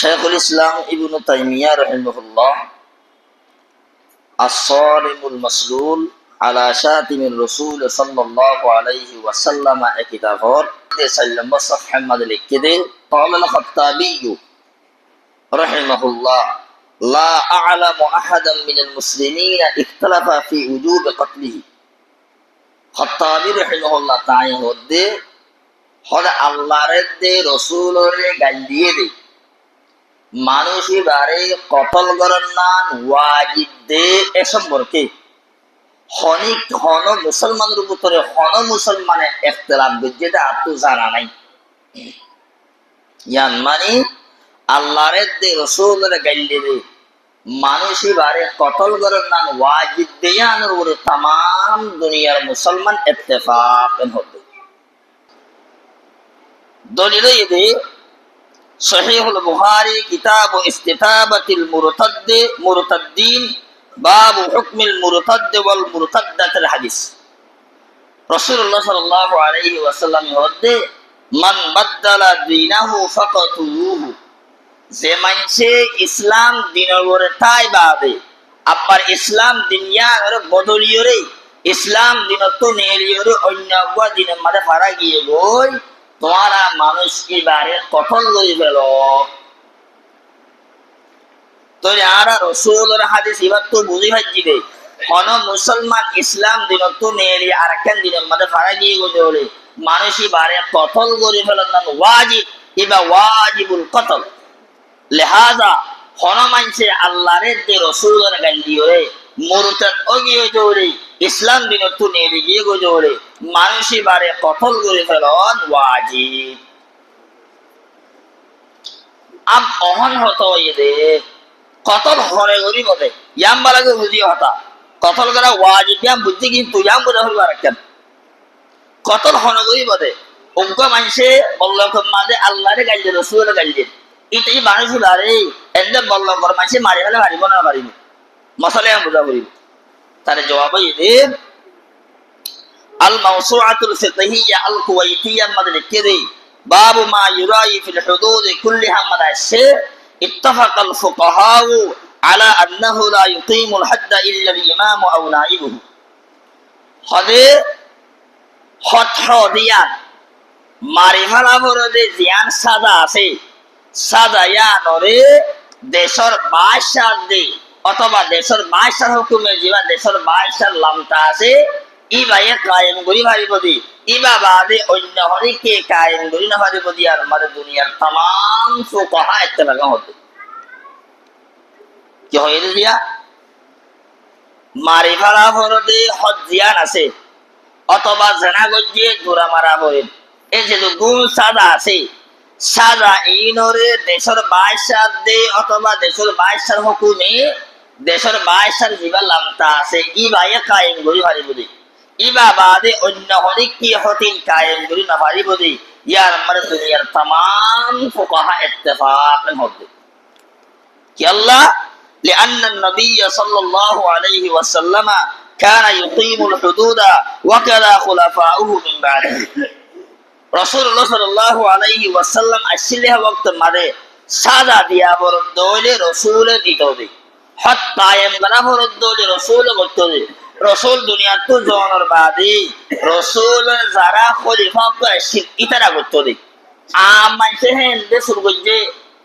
শাইখুল ইসলাম ইবনু তাইমিয়া রাহিমাহুল্লাহ আস-সারিমুল মাসলুল আলা শাতিমির রাসূল সাল্লাল্লাহু আলাইহি ওয়াসাল্লাম এ কিতাবত 4 নম্বর সফহার মধ্যে লিখে দেন ক্বালা আল-খাত্তাবী রাহিমাহুল্লাহ লা আ'লামু আহাদান মিনাল মুসলিমিন ইখতালাফা ফি উজুব কতলিহি। খাত্তাবী রাহিমাহুল্লাহ তাই হদে হদ আল্লাহর দে রাসূলের গাল দিয়ে দে মানুষই বারে কতল করার নান ওয়াজিব দে এ সম্পর্কে হনিক হন মুসলমানের উপরে হন মুসলমানের ইখতিলাফ যেটা আত্ম জানা নাই। ইয়ান মানে আল্লাহর দে রাসূলের গাল দিয়ে দে মানুষই বারে কতল করার নান ওয়াজিব দে আনোর উপরে तमाम দুনিয়ার মুসলমান ইত্তেফাক হবে। দলিল এই সহিহুল বুখারী কিতাব ইস্তিতাবাতিল মুরতাদ্দিন বাব হুকমিল মুরতাদ ওয়াল মুরতাদ্দাতিল হাদিস। রাসূলুল্লাহ সাল্লাল্লাহু আলাইহি ওয়াসাল্লাম হতে মান বাদদালা দীনাহু ফাকাতুহু, যে মানসে ইসলাম দিনের তাই বাবে আবার ইসলাম দুনিয়ার বদলিয়রে ইসলাম দিনত নেলিয়রে অন্য দিনের মাঝে ফারা গিয়ে গই তোমারা মানুষ কি বারে কতল করে ফেল তো আর রাসূলের হাদিস এবার তো বুঝি হাজিবে কোন মুসলমান ইসলাম দিনত নেলি আর কেন দিনের মধ্যে ফারা গিয়ে গলে মানুষই বারে কতল করে ফেলার নাম ওয়াজিব ইবা ওয়াজিবুল কতল। লিহাজা কোন মানুষে আল্লাহর যে রাসূলের গাল দিয়ে মুরতাদ ওগিয়ে জোরে ইসলাম দিনত নেলি গিয়ে গজরে মানুষই বারে কতল করে ফেলন ওয়াজিব। আম অহন হতো এদে কতল হরে গরি বলে ইয়াম বালাকে বুঝি হতা কতল করা ওয়াজিব ইয়াম বুঝি কিন্তু ইয়াম বুঝা হইব রাখেন কতল হন গরি বলে অঙ্ক মানুষে বল্লকর মাঝে আল্লাহরে গাল দিয়ে রাসূলের গাল দিয়ে এটাই মানুষ বারে এন্ড বল্লকর মানুষে মারি ফেলে মারিব না মারিব মশালে আমি বুঝা করিব। তার জবাব এদে الموسوعة الفقهية الكويتية مدد كذي باب ما يراعي في الحدود كلها مدى الشيء. اتفق الفقهاء على أنه لا يقيم الحد إلا الإمام أو نائبه. هذا حديان মারিফালা বরদে জিয়ান সাদা আছে সাদা ইয়ানরে দেশর 22 সাল দে অথবা দেশর 22 সাল হুকুমে জিবা দেশর 22 সাল লামতা আছে ইবায়ে কায়েম করি ভারিবদি ইবা বাদে অন্য হরিকে কায়েম করি না ভারিবদি আর আমাদের দুনিয়ার तमाम ফুকাহা ইত্তেফাক হতে কি হয় দিয়া মারিফালা বরদে হজ্জিয়ান আছে অথবা জানা গজ্জে জোড়া মারা বলে এই যে গুণ সাদা আছে সাদা ইনরে দেশর 22 সাল দে অথবা দেশর 22 সাল হুকুমে দেশর 22 সাল জিবা লামতা আছে ইবায়ে কায়েম করি ভারিবদি ইবা বাদে অন্য হরিকি হতিন কায়েম করি না ভারিবদি ইয়ার আমার দুনিয়ার तमाम ফুকাহা ইত্তেফাক হবে কি আল্লাহ لأن النبي صلى الله عليه وسلم كان يقيم الحدود وكذا خلفاؤه من بعده. রাসূলুল্লাহ সাল্লাল্লাহু আলাইহি ওয়াসাল্লাম আসলে ওয়াক্ত মারে সাদা দিয়া বরদ দলে রাসূলের দিতবে হত কায়েম করা বরদ দলে রাসূল বলতবে রাসূল দুনিয়া তো জনের বাদে রাসূল যারা খলিফা করে ইতারা করতবে আম মানছে হেন দেশুর গজ্জে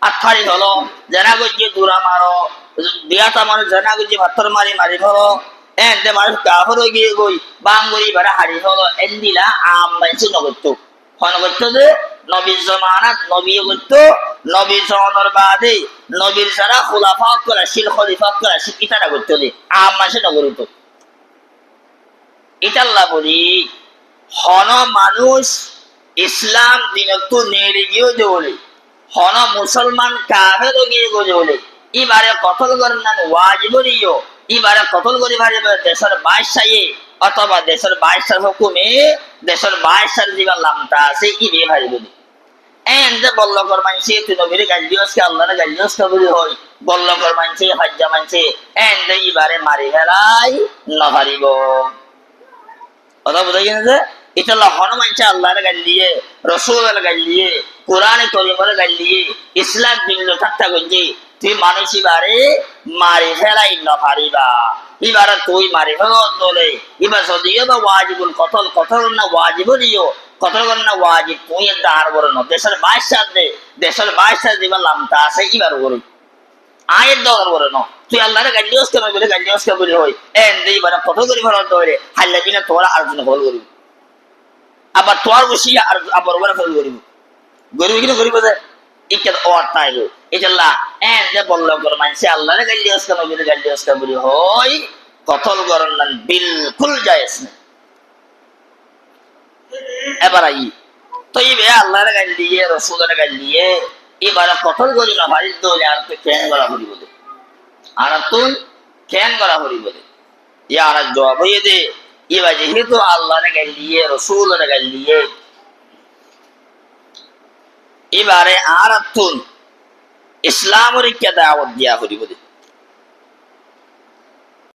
আথারি হলো জানা গজ্জে দুরা মারো দিয়াতা মানুষ জানা গজ্জে পাথর মারি মারি হলো এন্ডে মানুষ কাফর গিয়ে গই বাঙ্গুরি বাড়া হারি হলো এন্দিলা আম মানছে নগত্য হনগত্য নবীর জামানাত নবী গত্য নবীর জনের বাদে নবীর যারা খলিফা করে শিল খলিফা করে ইতারা করতবে আম মানছে নগরিত এটা আল্লাহ বলি হন মানুষ ইসলাম দিনত নেড়ে গিয়ে জোলে হন মুসলমান কাফের গিয়ে গোজলে এবারে কতল করেন না ওয়াজিব রিও এবারে কতল করি ভারে দেশের 22 সালে অথবা দেশের 22 সাল হুকুমে দেশের 22 সাল জিবা লামতা আছে ইবে ভারি বলি এন্ড বল্লকর মানসি তুই নবীর গালিওস কে আল্লাহর গালিওস কবুল হয় বল্লকর মানসি হজ্জা মানসি এন্ড এবারে মারি ফেলাই না ভারিব কথা বুঝাই গেছে। ইতাল্লা হনুমান চা আল্লাহর গালিয়ে রসুলের গালিয়ে কোরআনে করিমের গালিয়ে ইসলাম দিল ঠাট্টা করছে তুই মানুষ এবারে মারি ফেলাই না পারিবা এবারে তুই মারি ফেল দলে এবার যদিও বা ওয়াজিবুল কতল কতল না ওয়াজিবুলিও কতল না ওয়াজিব তুই একটা আর বড় না দেশের 22 দিবার লামটা আছে এবার বড় আয়ের দর বড় না তুই আল্লাহর গালিয়ে ওসকে বলে গালিয়ে ওসকে বলে হই এন দেই এবার কত করে ফেল দলে হাল্লা বিনা তোরা আর্জুন হল করিব আবার তোর বসি আর আবার ওরা ফেল করিব গরিব কিনা গরিব ইকে অর্থাইব এজল্লা এন যে বলল কর মানসে আল্লাহর গালিয়ে ওসকে নবীর গালিয়ে ওসকে বলে হই কতল গরন না বিলকুল জায়েজ না এবার আই তো এই আল্লাহর গালিয়ে রাসূলের গালিয়ে এবার কতল গরি না ভাই দলে আর তো কেন করা হরি বলে আর তো কেন করা হরি বলে ইয়ার জবাব হয়ে দে এবার যেহেতু আল্লাহর গালিয়ে রাসূলের গালিয়ে এবারে আর তুন ইসলামের কে দাওয়াত দিয়া হরি বলে